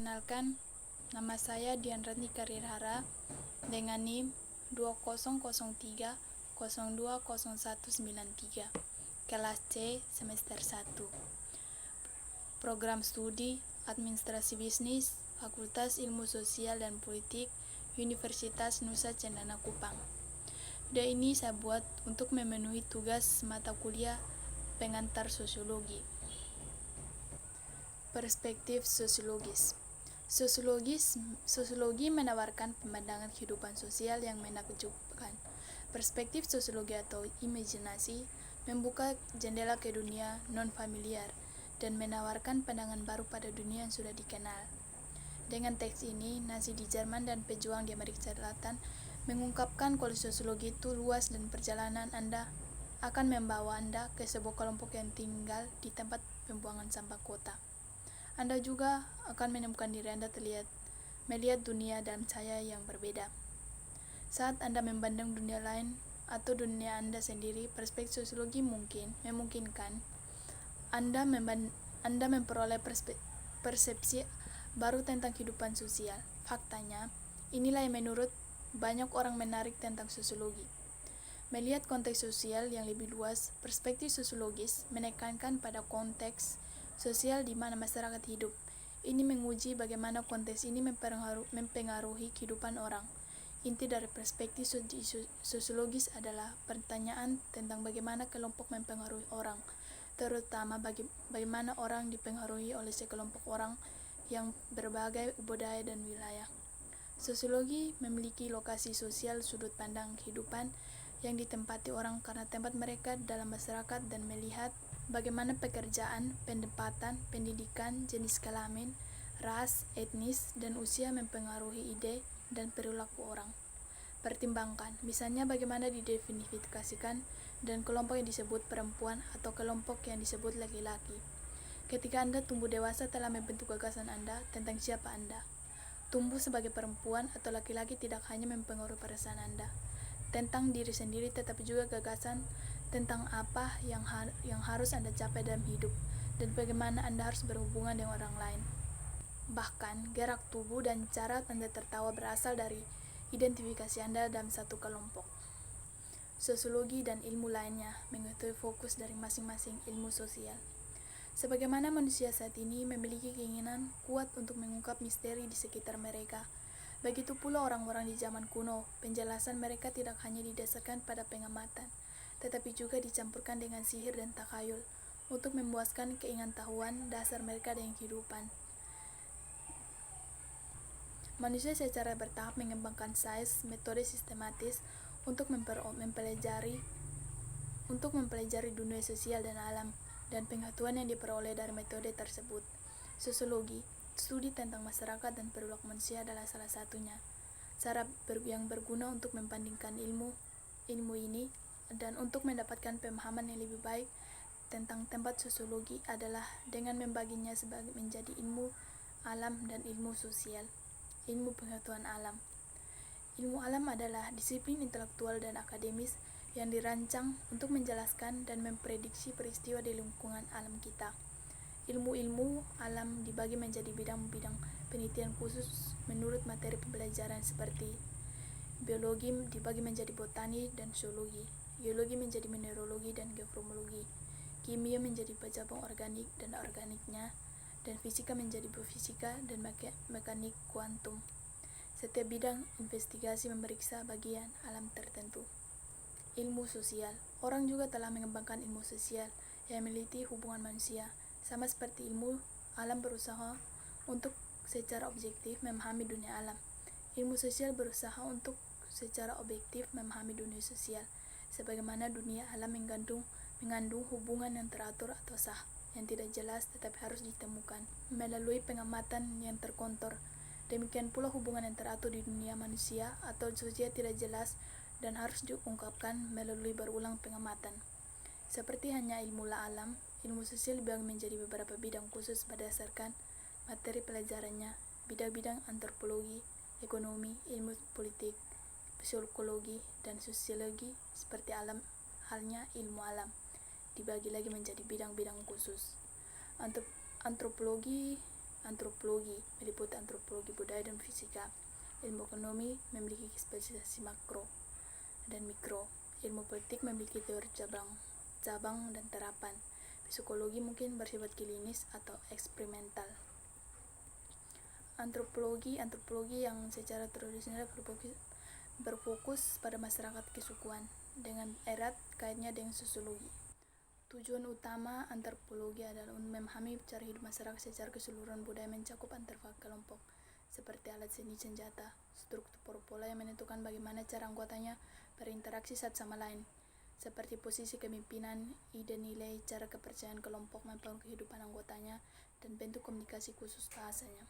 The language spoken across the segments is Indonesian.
Perkenalkan, nama saya Dian Ratni Karirhara dengan NIM 2003020193, kelas C semester 1. Program studi Administrasi Bisnis, Fakultas Ilmu Sosial dan Politik, Universitas Nusa Cendana Kupang. Video ini saya buat untuk memenuhi tugas mata kuliah pengantar sosiologi. Perspektif sosiologis. Sosiologi menawarkan pemandangan kehidupan sosial yang menakjubkan. Perspektif sosiologi atau imajinasi membuka jendela ke dunia non-familiar dan menawarkan pandangan baru pada dunia yang sudah dikenal. Dengan teks ini, Nazi di Jerman dan pejuang di Amerika Selatan mengungkapkan kalau sosiologi itu luas dan perjalanan Anda akan membawa Anda ke sebuah kelompok yang tinggal di tempat pembuangan sampah kota. Anda juga akan menemukan diri Anda melihat dunia dalam cahaya yang berbeda. Saat Anda memandang dunia lain atau dunia Anda sendiri, perspektif sosiologi memungkinkan Anda memperoleh persepsi baru tentang kehidupan sosial. Faktanya, inilah yang menurut banyak orang menarik tentang sosiologi. Melihat konteks sosial yang lebih luas, perspektif sosiologis menekankan pada konteks sosial di mana masyarakat hidup. Ini menguji bagaimana konteks ini mempengaruhi kehidupan orang. Inti dari perspektif sosiologis adalah pertanyaan tentang bagaimana kelompok mempengaruhi orang, terutama bagaimana orang dipengaruhi oleh sekelompok orang yang berbagai budaya dan wilayah. Sosiologi memiliki lokasi sosial sudut pandang kehidupan yang ditempati orang karena tempat mereka dalam masyarakat dan melihat bagaimana pekerjaan, pendapatan, pendidikan, jenis kelamin, ras, etnis, dan usia mempengaruhi ide dan perilaku orang. Pertimbangkan, misalnya bagaimana didefinisikan dan kelompok yang disebut perempuan atau kelompok yang disebut laki-laki. Ketika Anda tumbuh dewasa telah membentuk gagasan Anda tentang siapa Anda. Tumbuh sebagai perempuan atau laki-laki tidak hanya mempengaruhi perasaan Anda tentang diri sendiri, tetapi juga gagasan tentang apa yang harus Anda capai dalam hidup dan bagaimana Anda harus berhubungan dengan orang lain. Bahkan, gerak tubuh dan cara Anda tertawa berasal dari identifikasi Anda dalam satu kelompok. Sosiologi dan ilmu lainnya mengetahui fokus dari masing-masing ilmu sosial. Sebagaimana manusia saat ini memiliki keinginan kuat untuk mengungkap misteri di sekitar mereka, begitu pula orang-orang di zaman kuno, penjelasan mereka tidak hanya didasarkan pada pengamatan, tetapi juga dicampurkan dengan sihir dan takhayul untuk memuaskan keingintahuan dasar mereka dengan kehidupan. Manusia secara bertahap mengembangkan sains metode sistematis untuk mempelajari dunia sosial dan alam, dan pengetahuan yang diperoleh dari metode tersebut. Sosiologi, studi tentang masyarakat dan perilaku manusia adalah salah satunya. Cara yang berguna untuk membandingkan ilmu ini dan untuk mendapatkan pemahaman yang lebih baik tentang tempat sosiologi adalah dengan membaginya menjadi ilmu alam dan ilmu sosial. Ilmu pengetahuan alam. Ilmu alam adalah disiplin intelektual dan akademis yang dirancang untuk menjelaskan dan memprediksi peristiwa di lingkungan alam kita. Ilmu-ilmu alam dibagi menjadi bidang-bidang penelitian khusus menurut materi pembelajaran seperti biologi dibagi menjadi botani dan zoologi, geologi menjadi mineralogi dan geofisika, kimia menjadi cabang organik dan organiknya, dan fisika menjadi biofisika dan mekanik kuantum. Setiap bidang investigasi memeriksa bagian alam tertentu. Ilmu sosial. Orang juga telah mengembangkan ilmu sosial yang meneliti hubungan manusia. Sama seperti ilmu alam berusaha untuk secara objektif memahami dunia alam. Ilmu sosial berusaha untuk secara objektif memahami dunia sosial, sebagaimana dunia alam mengandung hubungan yang teratur atau sah, yang tidak jelas tetapi harus ditemukan melalui pengamatan yang terkontrol. Demikian pula hubungan yang teratur di dunia manusia atau sosial tidak jelas dan harus diungkapkan melalui berulang pengamatan. Seperti hanya ilmu alam, ilmu sosial dibagi menjadi beberapa bidang khusus berdasarkan materi pelajarannya. Bidang-bidang antropologi, ekonomi, ilmu politik, psikologi, dan sosiologi seperti halnya ilmu alam dibagi lagi menjadi bidang-bidang khusus. Antropologi Antropologi meliputi antropologi budaya dan fisika. Ilmu ekonomi memiliki spesialisasi makro dan mikro. Ilmu politik memiliki teori cabang dan terapan. Psikologi mungkin bersifat klinis atau eksperimental. Antropologi yang secara tradisional berfokus pada masyarakat kesukuan dengan erat kaitnya dengan sosiologi. Tujuan utama antropologi adalah untuk memahami cara hidup masyarakat secara keseluruhan. Budaya mencakup antar kelompok seperti alat seni, senjata, struktur pola yang menentukan bagaimana cara anggotanya berinteraksi satu sama lain, seperti posisi kepemimpinan, ide nilai, cara kepercayaan kelompok mempengaruhi kehidupan anggotanya, dan bentuk komunikasi khusus bahasanya.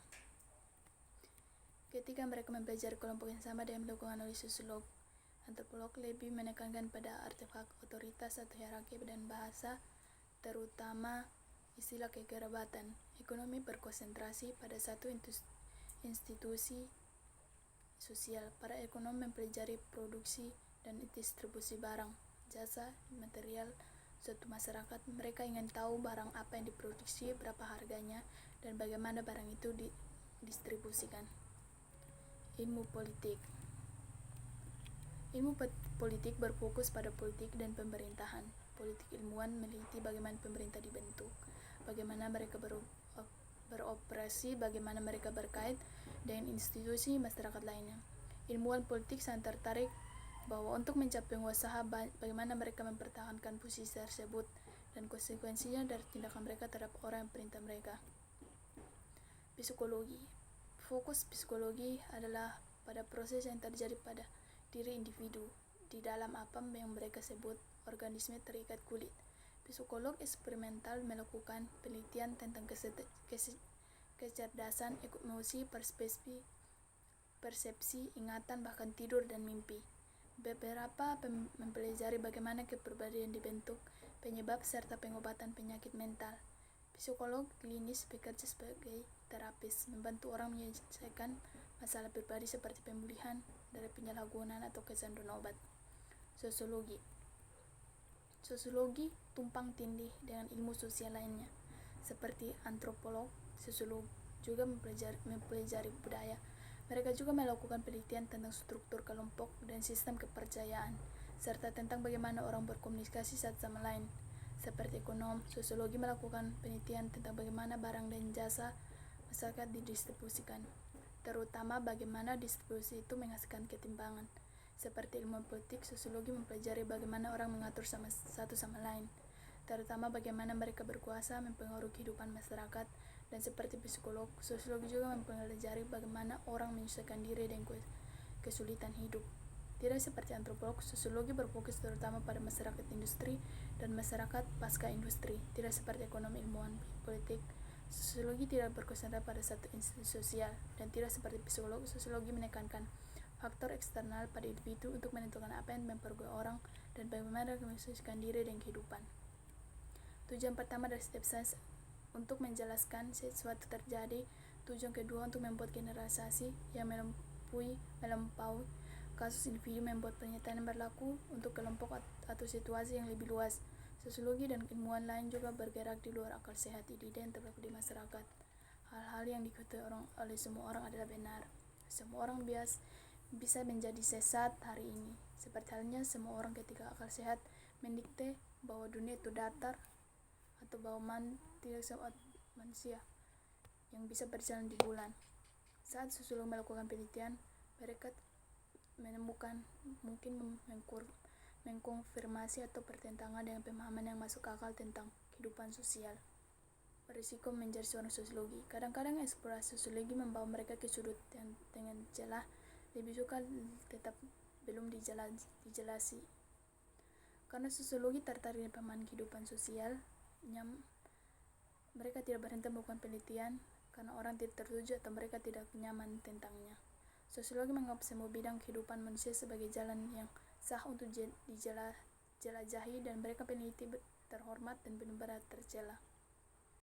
Ketika mereka mempelajari kelompok yang sama dengan dilakukan oleh sosiolog, antropolog lebih menekankan pada artefak otoritas atau hierarki dan bahasa, terutama istilah kekerabatan. Ekonomi berkonsentrasi pada satu institusi sosial. Para ekonom mempelajari produksi dan distribusi barang, jasa, material suatu masyarakat. Mereka ingin tahu barang apa yang diproduksi, berapa harganya, dan bagaimana barang itu didistribusikan. Ilmu politik berfokus pada politik dan pemerintahan. Politik ilmuwan meneliti bagaimana pemerintah dibentuk, bagaimana mereka beroperasi, bagaimana mereka berkait dengan institusi masyarakat lainnya. Ilmuwan politik sangat tertarik bahwa untuk mencapai pengusaha, bagaimana mereka mempertahankan posisi tersebut dan konsekuensinya dari tindakan mereka terhadap orang yang perintah mereka. Psikologi. Fokus psikologi adalah pada proses yang terjadi pada diri individu di dalam apa yang mereka sebut organisme terikat kulit. Psikolog eksperimental melakukan penelitian tentang kecerdasan, emosi, persepsi, ingatan, bahkan tidur dan mimpi. Beberapa mempelajari bagaimana kepribadian dibentuk, penyebab serta pengobatan penyakit mental. Psikolog klinis bekerja sebagai terapis, membantu orang menyelesaikan masalah pribadi seperti pemulihan dari penyalahgunaan atau kecanduan obat. Sosiologi tumpang tindih dengan ilmu sosial lainnya, seperti antropolog. Sosiolog juga mempelajari budaya. Mereka juga melakukan penelitian tentang struktur kelompok dan sistem kepercayaan, serta tentang bagaimana orang berkomunikasi satu sama lain. Seperti ekonom, sosiologi melakukan penelitian tentang bagaimana barang dan jasa masyarakat didistribusikan, terutama bagaimana distribusi itu menghasilkan ketimpangan. Seperti ilmu politik, sosiologi mempelajari bagaimana orang mengatur satu sama lain, terutama bagaimana mereka berkuasa mempengaruhi kehidupan masyarakat. Dan seperti psikolog, sosiologi juga mempelajari bagaimana orang menyesuaikan diri dengan kesulitan hidup. Tidak seperti antropolog, sosiologi berfokus terutama pada masyarakat industri dan masyarakat pasca industri. Tidak seperti ekonomi ilmuwan politik, sosiologi tidak berkonsentrasi pada satu institusi sosial, dan tidak seperti psikolog, sosiologi menekankan faktor eksternal pada individu untuk menentukan apa yang mempengaruhi orang dan bagaimana menyesuaikan diri dengan kehidupan. Tujuan pertama dari setiap sains untuk menjelaskan sesuatu terjadi. Tujuan kedua untuk membuat generalisasi yang melampaui kasus individu, membuat pernyataan yang berlaku untuk kelompok atau situasi yang lebih luas. Sosiologi dan ilmuwan lain juga bergerak di luar akal sehat ide yang terlaku di masyarakat. Hal-hal yang diketahui oleh semua orang adalah benar. Semua orang bisa menjadi sesat hari ini. Seperti halnya semua orang ketika akal sehat mendikte bahwa dunia itu datar, atau bahwa tidak semua manusia yang bisa berjalan di bulan. Saat sosiolog melakukan penelitian, mereka menemukan mungkin mengkonfirmasi atau bertentangan dengan pemahaman yang masuk akal tentang kehidupan sosial. Berisiko menjadi seorang sosiologi. Kadang-kadang eksplorasi sosiologi membawa mereka ke sudut yang dengan celah lebih suka tetap belum dijelasi. Karena sosiologi tertarik dengan pemahaman kehidupan sosial, mereka tidak berhenti melakukan penelitian karena orang tidak tertuju atau mereka tidak nyaman tentangnya. Sosiologi menganggap semua bidang kehidupan manusia sebagai jalan yang sah untuk dijelajahi, dan mereka peneliti terhormat dan benar-benar tercela.